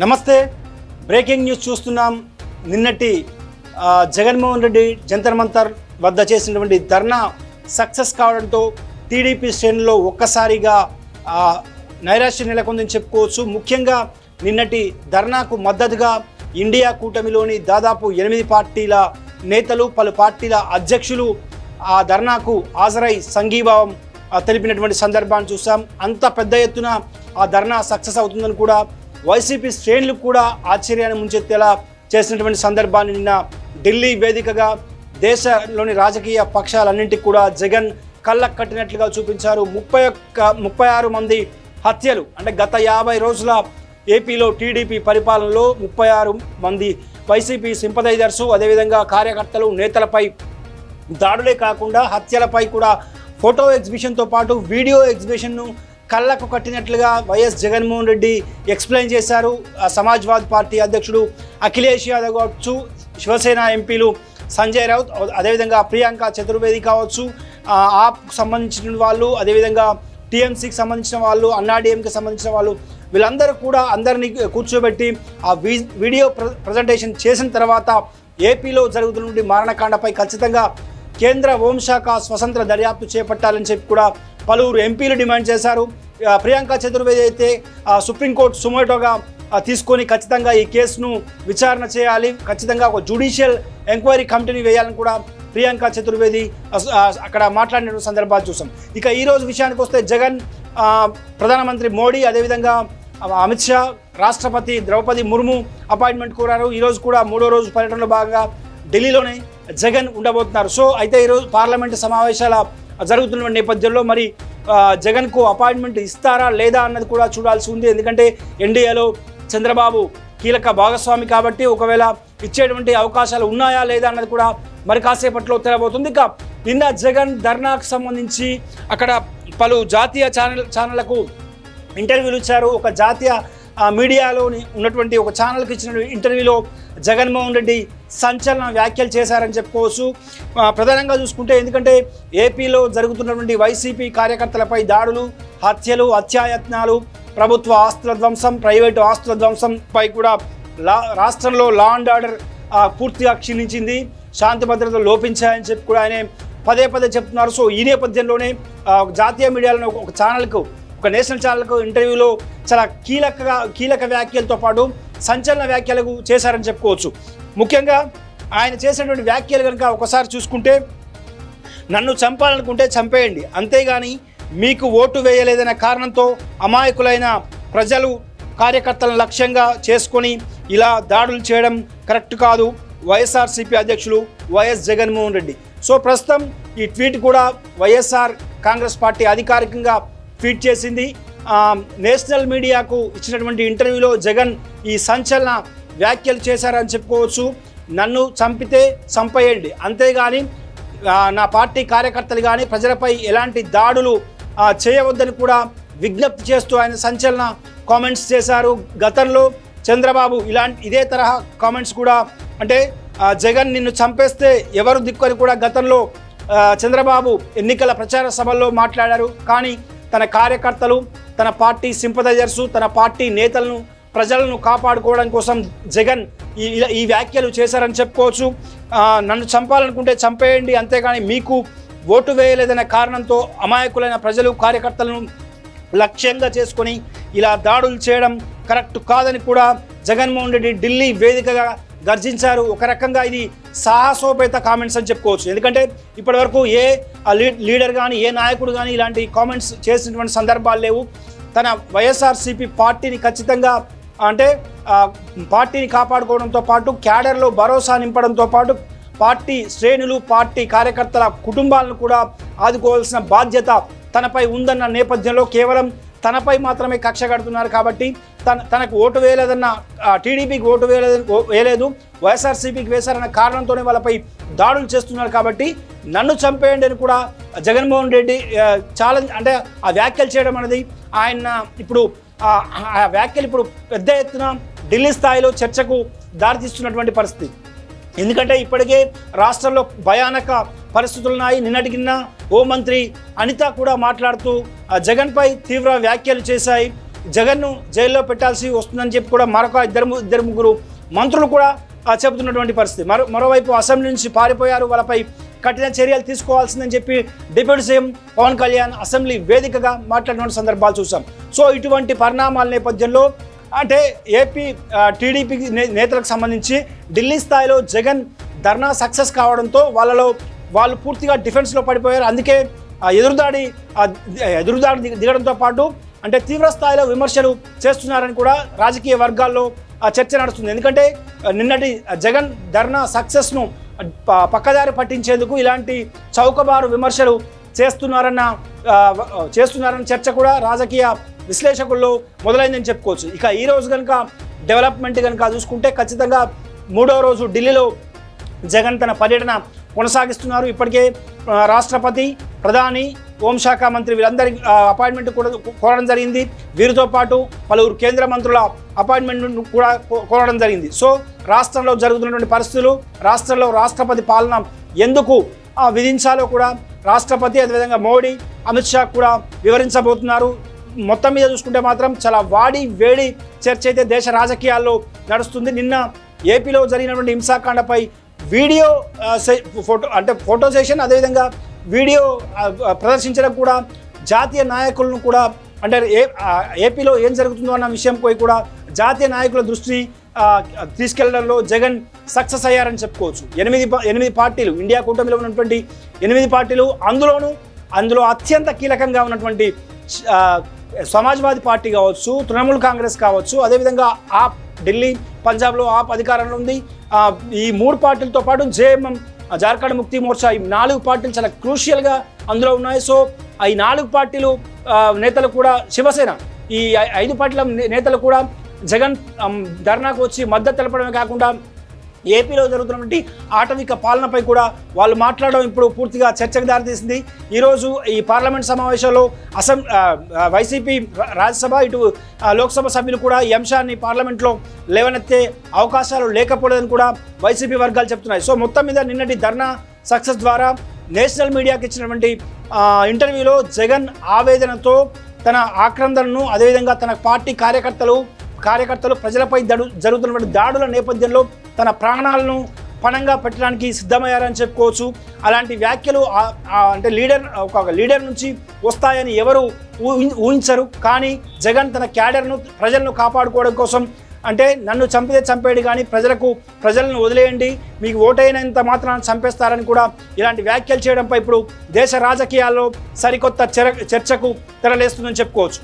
నమస్తే. Breaking news చూస్తున్నాం. నిన్నటి జగన్మోహన్ రెడ్డి జంతర్ మంతర్ వద్ద చేసినటువంటి ధర్నా సక్సెస్ కావడంతో టీడీపీ శ్రేణుల్లో ఒక్కసారిగా నైరాశ్యం నెలకొందని చెప్పుకోవచ్చు. ముఖ్యంగా నిన్నటి ధర్నాకు మద్దతుగా ఇండియా కూటమిలోని దాదాపు 8 పార్టీల నేతలు, పలు పార్టీల అధ్యక్షులు ఆ ధర్నాకు హాజరై సంఘీభావం తెలిపినటువంటి సందర్భాన్ని చూసాం. అంత పెద్ద ఎత్తున ఆ ధర్నా సక్సెస్ అవుతుందని కూడా వైసీపీ శ్రేణులు కూడా ఆశ్చర్యాన్ని ముంచెత్తేలా చేసినటువంటి సందర్భాన్ని నిన్న ఢిల్లీ వేదికగా దేశంలోని రాజకీయ పక్షాలన్నింటికి కూడా జగన్ కళ్ళకు కట్టినట్లుగా చూపించారు. 36 మంది హత్యలు అంటే గత 50 రోజుల ఏపీలో టీడీపీ పరిపాలనలో 36 మంది వైసీపీ సింపథైజర్సు, అదేవిధంగా కార్యకర్తలు, నేతలపై దాడులే కాకుండా హత్యలపై కూడా ఫోటో ఎగ్జిబిషన్తో పాటు వీడియో ఎగ్జిబిషన్ను కళ్ళకు కట్టినట్లుగా వైఎస్ జగన్మోహన్ రెడ్డి ఎక్స్ప్లెయిన్ చేశారు. సమాజ్వాదీ పార్టీ అధ్యక్షుడు అఖిలేష్ యాదవ్ కావచ్చు, శివసేన ఎంపీలు సంజయ్ రౌత్, అదేవిధంగా ప్రియాంక చతుర్వేది కావచ్చు, ఆప్కు సంబంధించిన వాళ్ళు, అదేవిధంగా టీఎంసీకి సంబంధించిన వాళ్ళు, అన్నాడీఎంకి సంబంధించిన వాళ్ళు, వీళ్ళందరూ కూడా అందరినీ కూర్చోబెట్టి ఆ వీడియో ప్రజెంటేషన్ చేసిన తర్వాత ఏపీలో జరుగుతున్న మారణకాండపై ఖచ్చితంగా కేంద్ర హోంశాఖ స్వతంత్ర దర్యాప్తు చేపట్టాలని చెప్పి కూడా పలువురు ఎంపీలు డిమాండ్ చేశారు. ప్రియాంక చతుర్వేది అయితే సుప్రీంకోర్టు సుమోటోగా తీసుకొని ఖచ్చితంగా ఈ కేసును విచారణ చేయాలి, ఖచ్చితంగా ఒక జ్యుడిషియల్ ఎంక్వైరీ కమిటీని వేయాలని కూడా ప్రియాంక చతుర్వేది అక్కడ మాట్లాడిన సందర్భాలు చూసాం. ఇక ఈరోజు విషయానికి వస్తే జగన్, ప్రధానమంత్రి మోడీ, అదేవిధంగా అమిత్ షా, రాష్ట్రపతి ద్రౌపది ముర్ము అపాయింట్మెంట్ కోరారు. ఈరోజు కూడా 3వ రోజు పర్యటనలో భాగంగా ఢిల్లీలోనే జగన్ ఉండబోతున్నారు. సో అయితే ఈరోజు పార్లమెంటు సమావేశాల జరుగుతున్న నేపథ్యంలో మరి జగన్కు అపాయింట్మెంట్ ఇస్తారా లేదా అన్నది కూడా చూడాల్సి ఉంది. ఎందుకంటే ఎన్డీఏలో చంద్రబాబు కీలక భాగస్వామి కాబట్టి ఒకవేళ ఇచ్చేటువంటి అవకాశాలు ఉన్నాయా లేదా అన్నది కూడా మరి కాసేపట్లో తెలబోతుంది. ఇక నిన్న జగన్ ధర్నాకు సంబంధించి అక్కడ పలు జాతీయ ఛానళ్లకు ఇంటర్వ్యూలు ఇచ్చారు. ఒక జాతీయ మీడియాలోని ఉన్నటువంటి ఒక ఛానల్కి ఇచ్చిన ఇంటర్వ్యూలో జగన్మోహన్ రెడ్డి సంచలన వ్యాఖ్యలు చేశారని చెప్పుకోవచ్చు. ప్రధానంగా చూసుకుంటే ఎందుకంటే ఏపీలో జరుగుతున్నటువంటి వైసీపీ కార్యకర్తలపై దాడులు, హత్యలు, హత్యాయత్నాలు, ప్రభుత్వ ఆస్తుల ధ్వంసం, ప్రైవేటు ఆస్తుల ధ్వంసంపై కూడా రాష్ట్రంలో లా అండ్ ఆర్డర్ పూర్తిగా క్షీణించింది, శాంతి భద్రతలు లోపించాయని చెప్పి కూడా ఆయన పదే చెప్తున్నారు. సో ఈ నేపథ్యంలోనే జాతీయ మీడియాలో ఒక ఛానల్కు, ఒక నేషనల్ ఛానల్కు ఇంటర్వ్యూలో చాలా కీలక వ్యాఖ్యలతో పాటు సంచలన వ్యాఖ్యలు చేశారని చెప్పుకోవచ్చు. ముఖ్యంగా ఆయన చేసినటువంటి వ్యాఖ్యలు కనుక ఒకసారి చూసుకుంటే, నన్ను చంపాలనుకుంటే చంపేయండి, అంతేగాని మీకు ఓటు వేయలేదనే కారణంతో అమాయకులైన ప్రజలు, కార్యకర్తలను లక్ష్యంగా చేసుకొని ఇలా దాడులు చేయడం కరెక్ట్ కాదు. వైఎస్ఆర్సీపీ అధ్యక్షులు వైఎస్ జగన్మోహన్ రెడ్డి. సో ప్రస్తుతం ఈ ట్వీట్ కూడా వైఎస్ఆర్ కాంగ్రెస్ పార్టీ అధికారికంగా ట్వీట్ చేసింది. నేషనల్ మీడియాకు ఇచ్చినటువంటి ఇంటర్వ్యూలో జగన్ ఈ సంచలన వ్యాఖ్యలు చేశారని చెప్పుకోవచ్చు. నన్ను చంపితే చంపేయండి, అంతేగాని నా పార్టీ కార్యకర్తలు కానీ ప్రజలపై ఎలాంటి దాడులు చేయవద్దని కూడా విజ్ఞప్తి చేస్తూ ఆయన సంచలన కామెంట్స్ చేశారు. గతంలో చంద్రబాబు ఇదే తరహా కామెంట్స్ కూడా, అంటే జగన్ నిన్ను చంపేస్తే ఎవరు దిక్కు అని కూడా గతంలో చంద్రబాబు ఎన్నికల ప్రచార సభల్లో మాట్లాడారు. కానీ తన కార్యకర్తలు, తన పార్టీ సింపథైజర్సు, తన పార్టీ నేతలను, ప్రజలను కాపాడుకోవడం కోసం జగన్ ఈ వ్యాఖ్యలు చేశారని చెప్పుకోవచ్చు. నన్ను చంపాలనుకుంటే చంపేయండి, అంతేగాని మీకు ఓటు వేయలేదనే కారణంతో అమాయకులైన ప్రజలు, కార్యకర్తలను లక్ష్యంగా చేసుకొని ఇలా దాడులు చేయడం కరెక్ట్ కాదని కూడా జగన్మోహన్ రెడ్డి ఢిల్లీ వేదికగా గర్జించారు. ఒక రకంగా ఇది సాహసోపేత కామెంట్స్ అని చెప్పుకోవచ్చు. ఎందుకంటే ఇప్పటివరకు ఏ లీడర్ కానీ, ఏ నాయకుడు కానీ ఇలాంటి కామెంట్స్ చేసినటువంటి సందర్భాలు లేవు. తన వైఎస్ఆర్సీపీ పార్టీని ఖచ్చితంగా, అంటే పార్టీని కాపాడుకోవడంతో పాటు క్యాడర్లో భరోసా నింపడంతో పాటు పార్టీ శ్రేణులు, పార్టీ కార్యకర్తల కుటుంబాలను కూడా ఆదుకోవాల్సిన బాధ్యత తనపై ఉందన్న నేపథ్యంలో కేవలం తనపై మాత్రమే కక్ష కడుతున్నారు. కాబట్టి తనకు ఓటు వేయలేదన్న, టీడీపీకి ఓటు వేయలేదు, వైఎస్ఆర్సీపీకి వేశారన్న కారణంతోనే వాళ్ళపై దాడులు చేస్తున్నారు. కాబట్టి నన్ను చంపేయండి అని కూడా జగన్మోహన్ రెడ్డి ఛాలెంజ్, అంటే ఆ వ్యాఖ్యలు చేయడం అనేది ఆయన ఇప్పుడు ఆ వ్యాఖ్యలు ఇప్పుడు పెద్ద ఎత్తున ఢిల్లీ స్థాయిలో చర్చకు దారితీస్తున్నటువంటి పరిస్థితి. ఎందుకంటే ఇప్పటికే రాష్ట్రంలో భయానక పరిస్థితులున్నాయి. నిన్నటికి హోంమంత్రి అనిత కూడా మాట్లాడుతూ జగన్పై తీవ్ర వ్యాఖ్యలు చేశాయి. జగన్ను జైల్లో పెట్టాల్సి వస్తుందని చెప్పి కూడా మరొక ఇద్దరు ముగ్గురు మంత్రులు కూడా చెబుతున్నటువంటి పరిస్థితి. మరోవైపు అసెంబ్లీ నుంచి పారిపోయారు, వాళ్ళపై కఠిన చర్యలు తీసుకోవాల్సిందని చెప్పి deputy CM Pawan Kalyan assembly వేదికగా మాట్లాడిన సందర్భాలు చూసాం. సో ఇటువంటి పరిణామాల నేపథ్యంలో అంటే ఏపీ టీడీపీ నేతలకు సంబంధించి ఢిల్లీ స్థాయిలో జగన్ ధర్నా సక్సెస్ కావడంతో వాళ్ళు పూర్తిగా డిఫెన్స్లో పడిపోయారు. అందుకే ఎదురుదాడి దిగడంతో పాటు అంటే తీవ్ర స్థాయిలో విమర్శలు చేస్తున్నారని కూడా రాజకీయ వర్గాల్లో చర్చ నడుస్తుంది. ఎందుకంటే నిన్నటి జగన్ ధర్నా సక్సెస్ను పక్కదారి పట్టించేందుకు ఇలాంటి చౌకబారు విమర్శలు చేస్తున్నారన్న చర్చ కూడా రాజకీయ విశ్లేషకుల్లో మొదలైందని చెప్పుకోవచ్చు. ఇక ఈ రోజు కనుక డెవలప్మెంట్ కనుక చూసుకుంటే ఖచ్చితంగా 3వ రోజు ఢిల్లీలో జగన్ తన పర్యటన కొనసాగిస్తున్నారు. ఇప్పటికే రాష్ట్రపతి, ప్రధాని, హోంశాఖ మంత్రి వీళ్ళందరి అపాయింట్మెంట్ కూడా కోరడం జరిగింది. వీరితో పాటు పలువురు కేంద్ర మంత్రుల అపాయింట్మెంట్ కూడా కోరడం జరిగింది. సో రాష్ట్రంలో జరుగుతున్నటువంటి పరిస్థితులు, రాష్ట్రంలో రాష్ట్రపతి పాలన ఎందుకు విధించాలో కూడా రాష్ట్రపతి అదేవిధంగా మోడీ, అమిత్ షా కూడా వివరించబోతున్నారు. మొత్తం మీద చూసుకుంటే మాత్రం చాలా వేడి చర్చ అయితే దేశ రాజకీయాల్లో నడుస్తుంది. నిన్న ఏపీలో జరిగినటువంటి హింసాకాండపై వీడియో ఫోటో సెషన్ అదేవిధంగా వీడియో ప్రదర్శించడం కూడా జాతీయ నాయకులను కూడా అంటే ఏపీలో ఏం జరుగుతుందో అన్న విషయంపై కూడా జాతీయ నాయకుల దృష్టిని తీసుకెళ్లడంలో జగన్ సక్సెస్ అయ్యారని చెప్పుకోవచ్చు. 8 పార్టీలు, ఇండియా కూటమిలో ఉన్నటువంటి 8 పార్టీలు, అందులో అత్యంత కీలకంగా ఉన్నటువంటి సమాజ్వాదీ పార్టీ కావచ్చు, తృణమూల్ కాంగ్రెస్ కావచ్చు, అదేవిధంగా ఆప్ ఢిల్లీ, పంజాబ్లో ఆప్ అధికారంలో ఉంది. ఈ 3 పార్టీలతో పాటు జేఎంఎం, జార్ఖండ్ ముక్తి మోర్చా, ఈ 4 పార్టీలు చాలా క్రూషియల్గా అందులో ఉన్నాయి. సో ఈ 4 పార్టీలు నేతలు కూడా, శివసేన, ఈ 5 పార్టీల నేతలు కూడా జగన్ ధర్నాకు వచ్చి మద్దతు తెలపడమే కాకుండా ఏపీలో జరుగుతున్నటువంటి ఆటవిక పాలనపై కూడా వాళ్ళు మాట్లాడడం ఇప్పుడు పూర్తిగా చర్చకు దారితీసింది. ఈరోజు ఈ పార్లమెంట్ సమావేశంలో వైసీపీ రాజ్యసభ, ఇటు లోక్సభ సభ్యులు కూడా ఈ అంశాన్ని పార్లమెంట్లో లేవనెత్తే అవకాశాలు లేకపోలేదని కూడా వైసీపీ వర్గాలు చెప్తున్నాయి. సో మొత్తం మీద నిన్నటి ధర్నా సక్సెస్ ద్వారా నేషనల్ మీడియాకి ఇచ్చినటువంటి ఇంటర్వ్యూలో జగన్ ఆవేదనతో తన ఆక్రందనను అదేవిధంగా తన పార్టీ కార్యకర్తలు ప్రజలపై జరుగుతున్నటువంటి దాడుల నేపథ్యంలో తన ప్రాణాలను పణంగా పెట్టడానికి సిద్ధమయ్యారని చెప్పుకోవచ్చు. అలాంటి వ్యాఖ్యలు అంటే ఒక లీడర్ నుంచి వస్తాయని ఎవరు ఊహించరు. కానీ జగన్ తన క్యాడర్ను, ప్రజలను కాపాడుకోవడం కోసం అంటే నన్ను చంపితే చంపేడు కానీ ప్రజలను వదిలేయండి, మీకు ఓటైనంత మాత్రాన్ని చంపేస్తారని కూడా ఇలాంటి వ్యాఖ్యలు చేయడంపై ఇప్పుడు దేశ రాజకీయాల్లో సరికొత్త చర్చకు తెరలేస్తుందని చెప్పుకోవచ్చు.